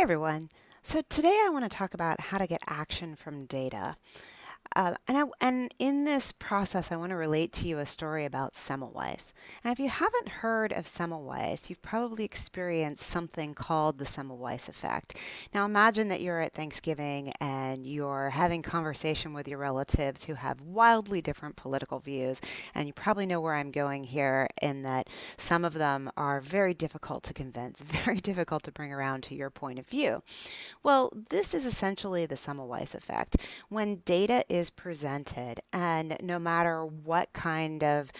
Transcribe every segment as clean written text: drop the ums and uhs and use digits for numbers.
Hey everyone. So today I want to talk about how to get action from data. And in this process, I want to relate to you a story about Semmelweis. And if you haven't heard of Semmelweis, you've probably experienced something called the Semmelweis effect. Now imagine that you're at Thanksgiving and you're having conversation with your relatives who have wildly different political views, and you probably know where I'm going here in that some of them are very difficult to convince, very difficult to bring around to your point of view. Well, this is essentially the Semmelweis effect. When data is presented, and no matter what kind of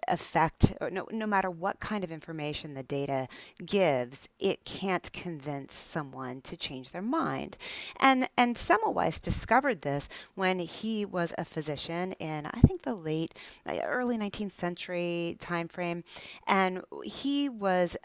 effect, or no matter what kind of information the data gives, it can't convince someone to change their mind. And Semmelweis discovered this when he was a physician in, I think, the early 19th century time frame, and he was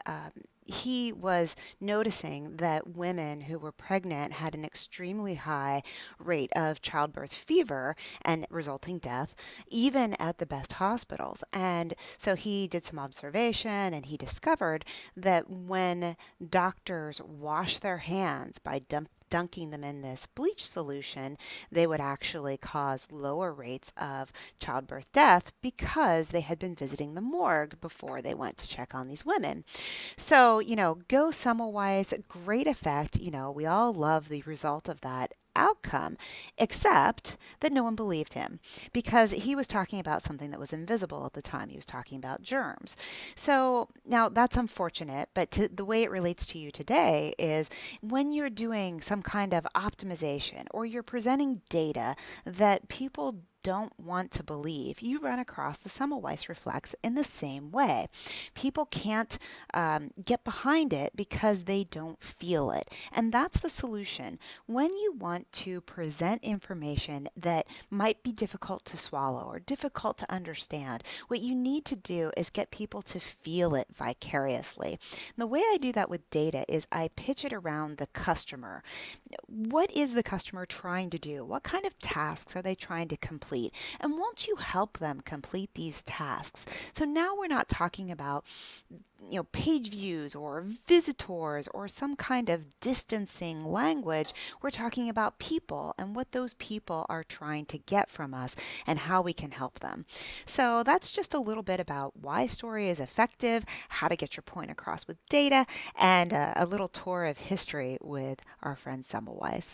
noticing that women who were pregnant had an extremely high rate of childbirth fever and resulting death, even at the best hospitals. And so he did some observation and he discovered that when doctors wash their hands by dunking them in this bleach solution, they would actually cause lower rates of childbirth death because they had been visiting the morgue before they went to check on these women. So, go Semmelweis, great effect. We all love the result of that outcome, except that no one believed him because he was talking about something that was invisible at the time. He was talking about germs. So now that's unfortunate, but the way it relates to you today is when you're doing some kind of optimization or you're presenting data that people don't want to believe, you run across the Semmelweis reflex in the same way. People can't get behind it because they don't feel it. And that's the solution. When you want to present information that might be difficult to swallow or difficult to understand, what you need to do is get people to feel it vicariously. And the way I do that with data is I pitch it around the customer. What is the customer trying to do? What kind of tasks are they trying to complete? And won't you help them complete these tasks? So now we're not talking about page views or visitors or some kind of distancing language. We're talking about people and what those people are trying to get from us and how we can help them. So that's just a little bit about why story is effective, how to get your point across with data, and a little tour of history with our friend Semmelweis.